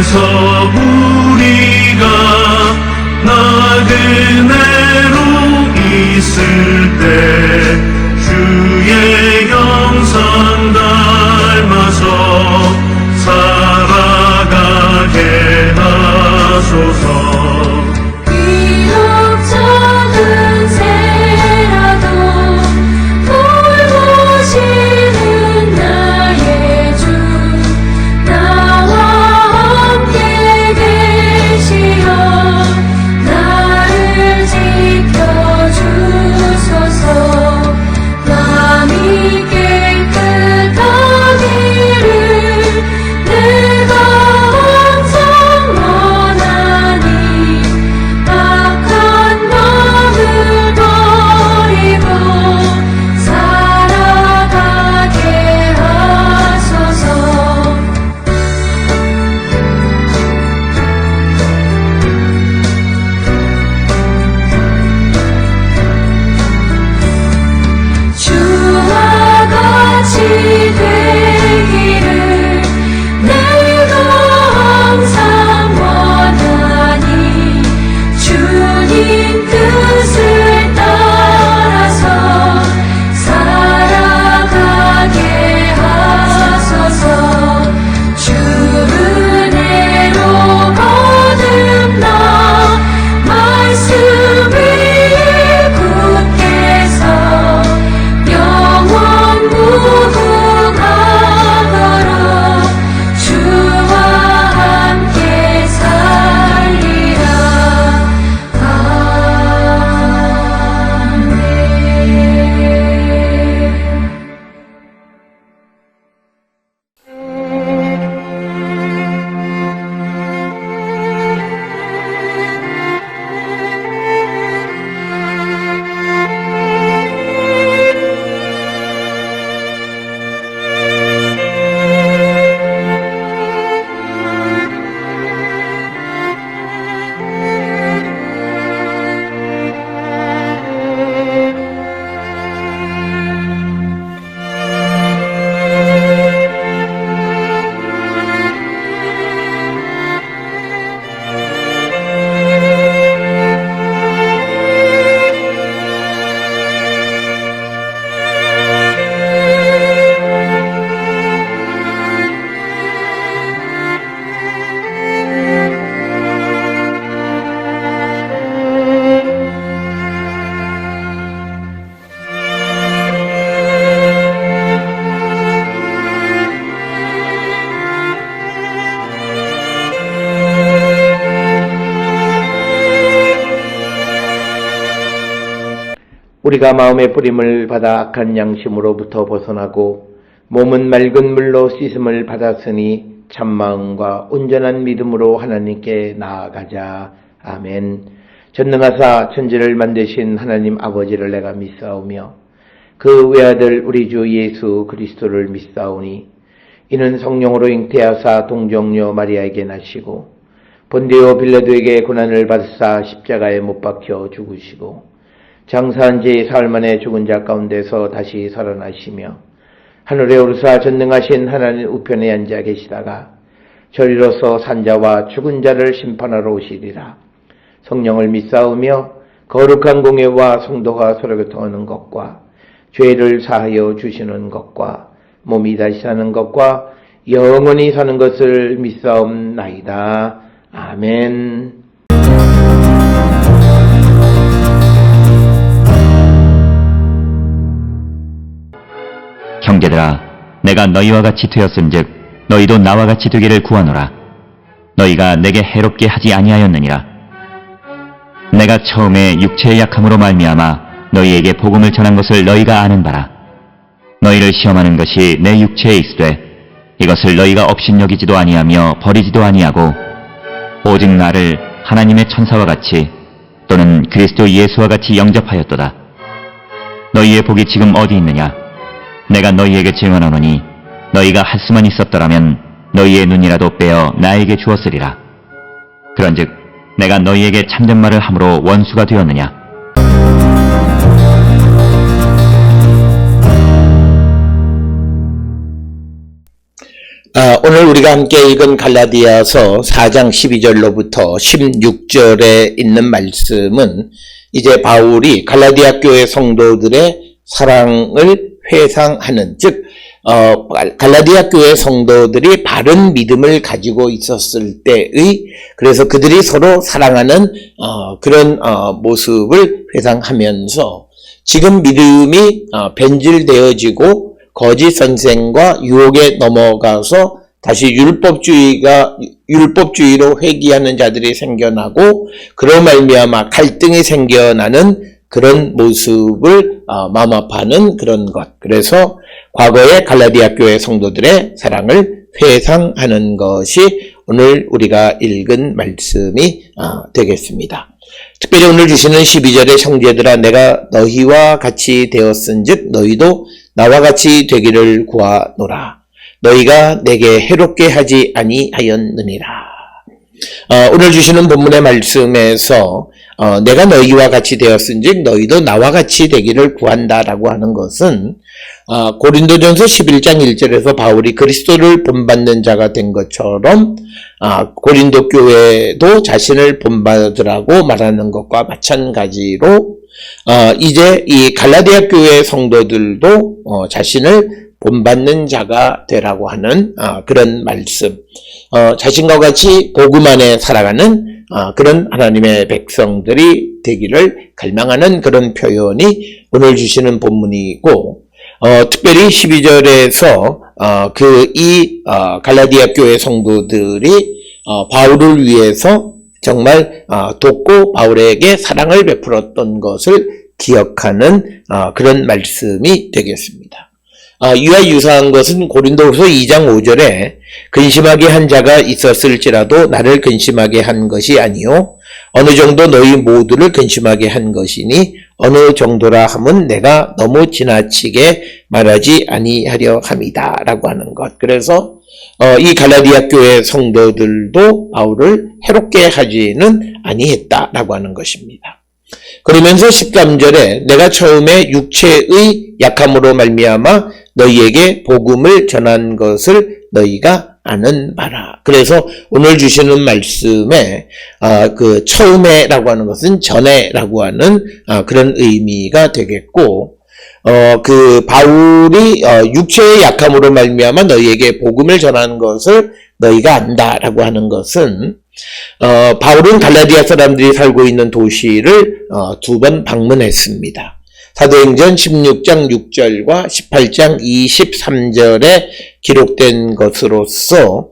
그래서 우리가 나그네로 있을 때 주의 형상 닮아서 살아가게 하소서. 비록 작은 새라도 돌보시는 나의 주, 나와 함께 계시어 나를 지켜주소서. 마음이 깨끗하기를 내가 항상 원하니 악한 마음을 버리고 살아가게 하소서. 주와 같이 되기를 내가 항상 원하니 주님 뜻을 따라서 살아가게 하소서. 주 은혜로 거듭나 말씀 위에 굳게 서 영원 무궁하도록 주와 함께 살리라. 아멘. 우리가 마음의 뿌림을 받아 악한 양심으로부터 벗어나고 몸은 맑은 물로 씻음을 받았으니 참마음과 온전한 믿음으로 하나님께 나아가자. 아멘. 전능하사 천지를 만드신 하나님 아버지를 내가 믿사오며 그 외아들 우리 주 예수 그리스도를 믿사오니 이는 성령으로 잉태하사 동정녀 마리아에게 나시고 본디오 빌라도에게 고난을 받으사 십자가에 못 박혀 죽으시고 장사한 지 사흘 만에 죽은 자 가운데서 다시 살아나시며 하늘에 오르사 전능하신 하나님 우편에 앉아 계시다가 저리로서 산자와 죽은 자를 심판하러 오시리라. 성령을 믿사오며 거룩한 공예와 성도가 서로 교통하는 것과 죄를 사하여 주시는 것과 몸이 다시 사는 것과 영원히 사는 것을 믿사옵나이다. 아멘. 형제들아, 내가 너희와 같이 되었은즉 너희도 나와 같이 되기를 구하노라. 너희가 내게 해롭게 하지 아니하였느니라. 내가 처음에 육체의 약함으로 말미암아 너희에게 복음을 전한 것을 너희가 아는 바라. 너희를 시험하는 것이 내 육체에 있으되 이것을 너희가 업신여기지도 아니하며 버리지도 아니하고 오직 나를 하나님의 천사와 같이 또는 그리스도 예수와 같이 영접하였도다. 너희의 복이 지금 어디 있느냐? 내가 너희에게 증언하노니 너희가 할 수만 있었더라면 너희의 눈이라도 빼어 나에게 주었으리라. 그런즉 내가 너희에게 참된 말을 함으로 원수가 되었느냐? 오늘 우리가 함께 읽은 갈라디아서 4장 12절로부터 16절에 있는 말씀은 이제 바울이 갈라디아 교회 성도들의 사랑을 회상하는, 즉 갈라디아 교회 성도들이 바른 믿음을 가지고 있었을 때의, 그래서 그들이 서로 사랑하는 그런 모습을 회상하면서 지금 믿음이 변질되어지고 거짓 선생과 유혹에 넘어가서 다시 율법주의로 회귀하는 자들이 생겨나고 그로 말미암아 갈등이 생겨나는 그런 모습을 마마파는 그런 것. 그래서 과거의 갈라디아 교회 성도들의 사랑을 회상하는 것이 오늘 우리가 읽은 말씀이 되겠습니다. 특별히 오늘 주시는 12절의 형제들아 내가 너희와 같이 되었은즉 너희도 나와 같이 되기를 구하노라. 너희가 내게 해롭게 하지 아니하였느니라. 오늘 주시는 본문의 말씀에서 내가 너희와 같이 되었은즉 너희도 나와 같이 되기를 구한다라고 하는 것은 고린도전서 11장 1절에서 바울이 그리스도를 본받는 자가 된 것처럼 고린도 교회도 자신을 본받으라고 말하는 것과 마찬가지로 이제 이 갈라디아 교회 성도들도 자신을 본받는 자가 되라고 하는 그런 말씀, 자신과 같이 복음 안에 살아가는 그런 하나님의 백성들이 되기를 갈망하는 그런 표현이 오늘 주시는 본문이고, 특별히 12절에서 갈라디아 교회 성도들이 바울을 위해서 정말 돕고 바울에게 사랑을 베풀었던 것을 기억하는 그런 말씀이 되겠습니다. 이와 유사한 것은 고린도후서 2장 5절에 근심하게 한 자가 있었을지라도 나를 근심하게 한 것이 아니요 어느 정도 너희 모두를 근심하게 한 것이니 어느 정도라 함은 내가 너무 지나치게 말하지 아니하려 함이다 라고 하는 것. 그래서 이 갈라디아 교회 성도들도 바울을 해롭게 하지는 아니했다라고 하는 것입니다. 그러면서 13절에 내가 처음에 육체의 약함으로 말미암아 너희에게 복음을 전한 것을 너희가 아는 바라. 그래서 오늘 주시는 말씀에 그 처음에라고 하는 것은 전에라고 하는 그런 의미가 되겠고, 그 바울이 육체의 약함으로 말미암아 너희에게 복음을 전하는 것을 너희가 안다라고 하는 것은 바울은 갈라디아 사람들이 살고 있는 도시를 2번 방문했습니다. 사도행전 16장 6절과 18장 23절에 기록된 것으로서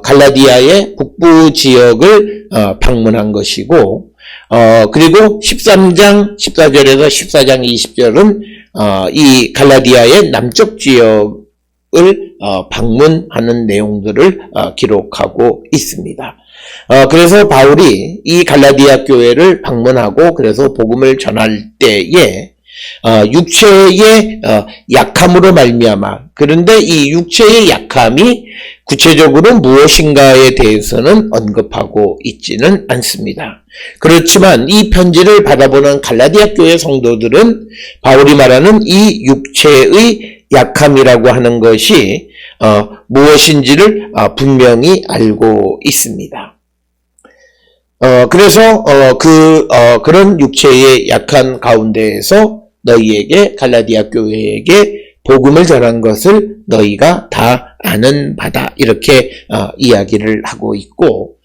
갈라디아의 북부 지역을 방문한 것이고, 그리고 13장 14절에서 14장 20절은 이 갈라디아의 남쪽 지역을 방문하는 내용들을 기록하고 있습니다. 그래서 바울이 이 갈라디아 교회를 방문하고 그래서 복음을 전할 때에 육체의 약함으로 말미암아, 그런데 이 육체의 약함이 구체적으로 무엇인가에 대해서는 언급하고 있지는 않습니다. 그렇지만 이 편지를 받아보는 갈라디아 교회 성도들은 바울이 말하는 이 육체의 약함이라고 하는 것이 무엇인지를 분명히 알고 있습니다. 그래서 그런 육체의 약한 가운데에서 너희에게 갈라디아 교회에게 복음을 전한 것을 너희가 다 아는 바다, 이렇게 이야기를 하고 있고,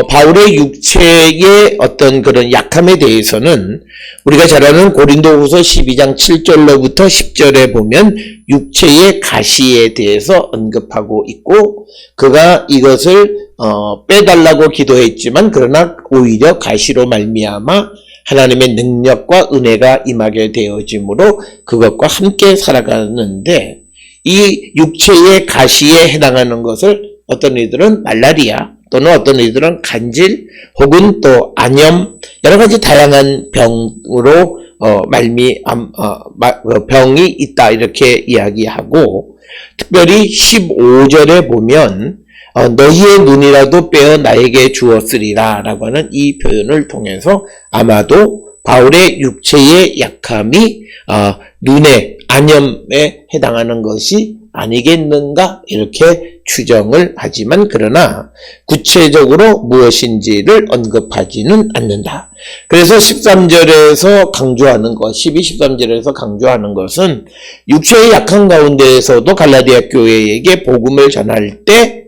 바울의 육체의 어떤 그런 약함에 대해서는 우리가 잘 아는 고린도후서 12장 7절로부터 10절에 보면 육체의 가시에 대해서 언급하고 있고, 그가 이것을 빼달라고 기도했지만 그러나 오히려 가시로 말미암아 하나님의 능력과 은혜가 임하게 되어지므로 그것과 함께 살아가는데, 이 육체의 가시에 해당하는 것을 어떤 이들은 말라리아 또는 어떤 이들은 간질 혹은 또 안염, 여러 가지 다양한 병으로 병이 있다 이렇게 이야기하고, 특별히 15절에 보면 너희의 눈이라도 빼어 나에게 주었으리라 라고 하는 이 표현을 통해서 아마도 바울의 육체의 약함이 눈의 안염에 해당하는 것이 아니겠는가 이렇게 추정을 하지만 그러나 구체적으로 무엇인지를 언급하지는 않는다. 그래서 13절에서 강조하는 것, 12, 13절에서 강조하는 것은 육체의 약한 가운데에서도 갈라디아 교회에게 복음을 전할 때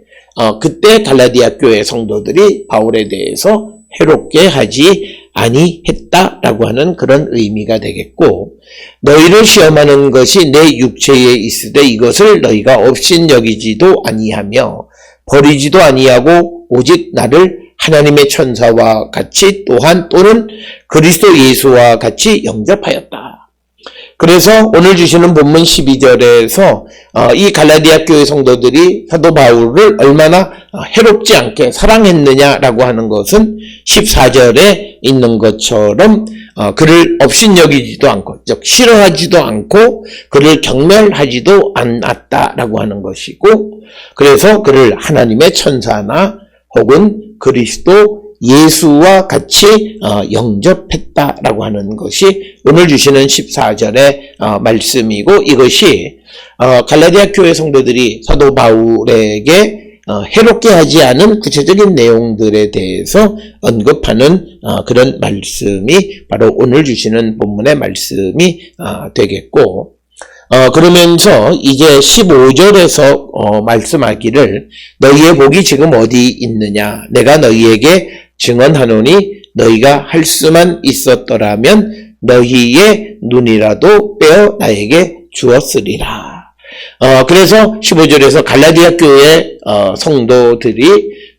그때 갈라디아 교회 성도들이 바울에 대해서 해롭게 하지 아니했다라고 하는 그런 의미가 되겠고, 너희를 시험하는 것이 내 육체에 있으되 이것을 너희가 업신여기지도 아니하며 버리지도 아니하고 오직 나를 하나님의 천사와 같이 또는 그리스도 예수와 같이 영접하였다. 그래서 오늘 주시는 본문 12절에서 이 갈라디아 교회 성도들이 사도 바울을 얼마나 해롭지 않게 사랑했느냐라고 하는 것은 14절에 있는 것처럼 그를 업신여기지도 않고, 즉 싫어하지도 않고 그를 경멸하지도 않았다라고 하는 것이고, 그래서 그를 하나님의 천사나 혹은 그리스도 예수와 같이 영접했다라고 하는 것이 오늘 주시는 14절의 말씀이고, 이것이 갈라디아 교회 성도들이 사도 바울에게 해롭게 하지 않은 구체적인 내용들에 대해서 언급하는 그런 말씀이 바로 오늘 주시는 본문의 말씀이 되겠고, 그러면서 이제 15절에서 말씀하기를 너희의 복이 지금 어디 있느냐, 내가 너희에게 증언하노니 너희가 할 수만 있었더라면 너희의 눈이라도 빼어 나에게 주었으리라. 그래서 15절에서 갈라디아 교회 성도들이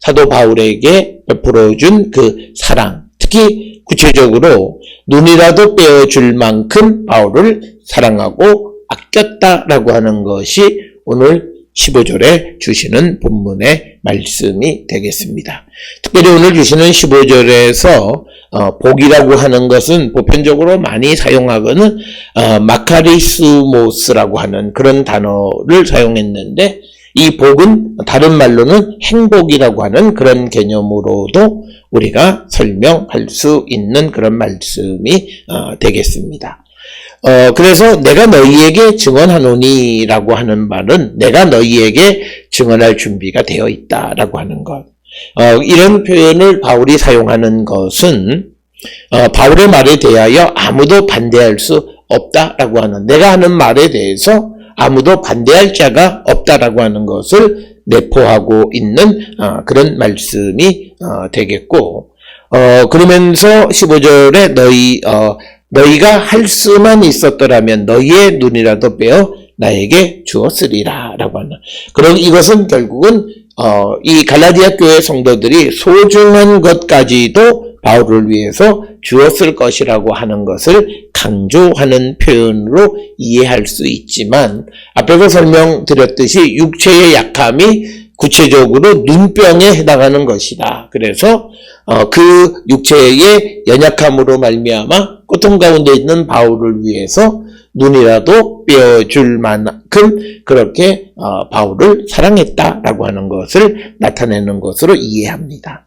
사도 바울에게 베풀어준 그 사랑, 특히 구체적으로 눈이라도 빼어줄 만큼 바울을 사랑하고 아꼈다라고 하는 것이 오늘 15절에 주시는 본문의 말씀이 되겠습니다. 특별히 오늘 주시는 15절에서 복이라고 하는 것은 보편적으로 많이 사용하고는 마카리스모스라고 하는 그런 단어를 사용했는데, 이 복은 다른 말로는 행복이라고 하는 그런 개념으로도 우리가 설명할 수 있는 그런 말씀이 되겠습니다. 그래서 내가 너희에게 증언하노니 라고 하는 말은 내가 너희에게 증언할 준비가 되어 있다라고 하는 것. 이런 표현을 바울이 사용하는 것은 바울의 말에 대하여 아무도 반대할 수 없다라고 하는, 내가 하는 말에 대해서 아무도 반대할 자가 없다라고 하는 것을 내포하고 있는 그런 말씀이 되겠고, 그러면서 15절에 너희가 할 수만 있었더라면 너희의 눈이라도 빼어 나에게 주었으리라 라고 하는, 그럼 이것은 결국은 이 갈라디아 교회 성도들이 소중한 것까지도 바울을 위해서 주었을 것이라고 하는 것을 강조하는 표현으로 이해할 수 있지만, 앞에서 설명드렸듯이 육체의 약함이 구체적으로 눈병에 해당하는 것이다. 그래서 그 육체의 연약함으로 말미암아 고통 가운데 있는 바울을 위해서 눈이라도 빼어줄 만큼 그렇게 바울을 사랑했다라고 하는 것을 나타내는 것으로 이해합니다.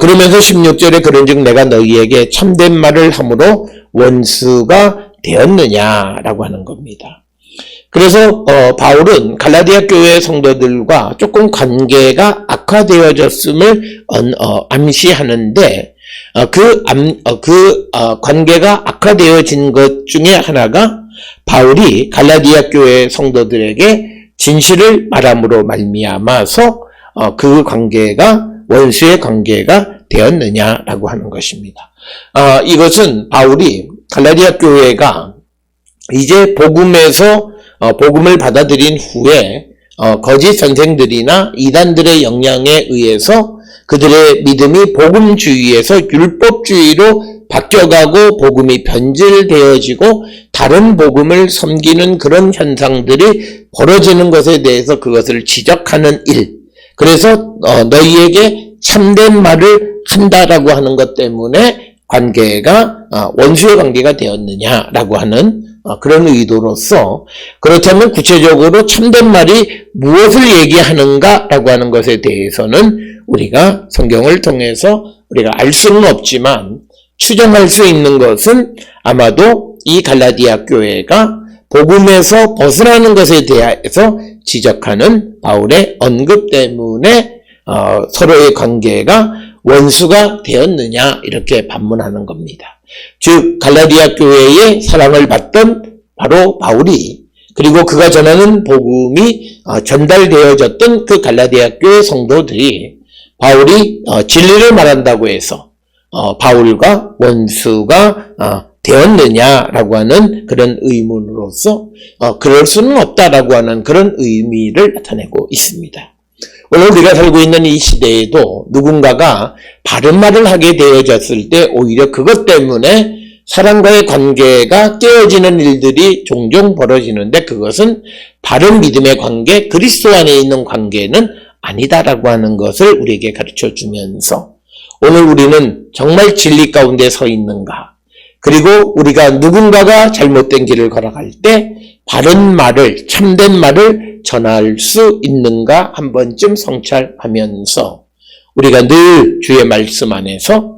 그러면서 16절에 그런즉 내가 너희에게 참된 말을 함으로 원수가 되었느냐라고 하는 겁니다. 그래서 바울은 갈라디아 교회 성도들과 조금 관계가 악화되어졌음을 암시하는데, 그 관계가 악화되어진 것 중에 하나가 바울이 갈라디아 교회 성도들에게 진실을 말함으로 말미암아서 그 관계가 원수의 관계가 되었느냐라고 하는 것입니다. 이것은 바울이 갈라디아 교회가 이제 복음을 받아들인 후에 거짓 선생들이나 이단들의 영향에 의해서 그들의 믿음이 복음주의에서 율법주의로 바뀌어가고 복음이 변질되어지고 다른 복음을 섬기는 그런 현상들이 벌어지는 것에 대해서 그것을 지적하는 일, 그래서 너희에게 참된 말을 한다라고 하는 것 때문에 관계가 원수의 관계가 되었느냐라고 하는 그런 의도로서, 그렇다면 구체적으로 참된 말이 무엇을 얘기하는가라고 하는 것에 대해서는 우리가 성경을 통해서 우리가 알 수는 없지만 추정할 수 있는 것은 아마도 이 갈라디아 교회가 복음에서 벗어나는 것에 대해서 지적하는 바울의 언급 때문에 서로의 관계가 원수가 되었느냐 이렇게 반문하는 겁니다. 즉 갈라디아 교회의 사랑을 받던 바로 바울이 그리고 그가 전하는 복음이 전달되어졌던 그 갈라디아 교회 성도들이 바울이 진리를 말한다고 해서 바울과 원수가 되었느냐라고 하는 그런 의문으로서 그럴 수는 없다라고 하는 그런 의미를 나타내고 있습니다. 오늘 우리가 살고 있는 이 시대에도 누군가가 바른 말을 하게 되어졌을 때 오히려 그것 때문에 사람과의 관계가 깨어지는 일들이 종종 벌어지는데 그것은 바른 믿음의 관계, 그리스도 안에 있는 관계는 아니다라고 하는 것을 우리에게 가르쳐 주면서 오늘 우리는 정말 진리 가운데 서 있는가? 그리고 우리가 누군가가 잘못된 길을 걸어갈 때 바른 말을, 참된 말을 전할 수 있는가 한 번쯤 성찰하면서 우리가 늘 주의 말씀 안에서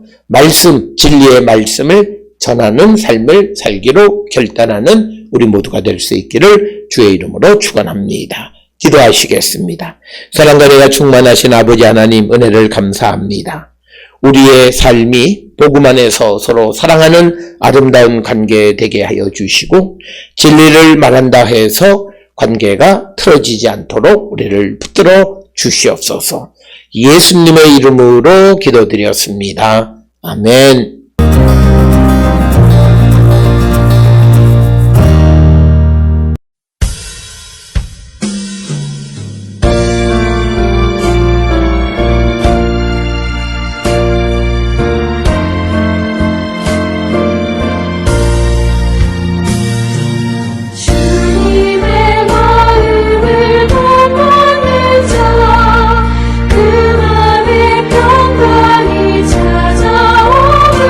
진리의 말씀을 전하는 삶을 살기로 결단하는 우리 모두가 될 수 있기를 주의 이름으로 축원합니다. 기도하시겠습니다. 사랑과 은혜가 충만하신 아버지 하나님 은혜를 감사합니다. 우리의 삶이 복음 안에서 서로 사랑하는 아름다운 관계 되게 하여 주시고 진리를 말한다 해서 관계가 틀어지지 않도록 우리를 붙들어 주시옵소서. 예수님의 이름으로 기도드렸습니다. 아멘. 주님의 마음을 덮는 자, 그 맘에 평강이 찾아오는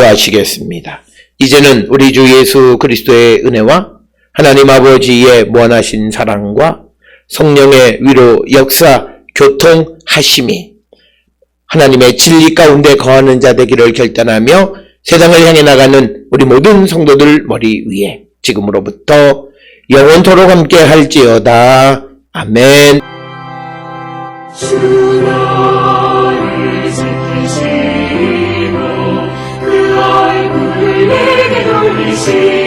기도하시겠습니다. 이제는 우리 주 예수 그리스도의 은혜와 하나님 아버지의 무한하신 사랑과 성령의 위로 역사 교통하심이 하나님의 진리 가운데 거하는 자 되기를 결단하며 세상을 향해 나가는 우리 모든 성도들 머리 위에 지금으로부터 영원토록 함께 할지어다. 아멘. 주 너를 지키시고 그 얼굴을 내게 돌리시고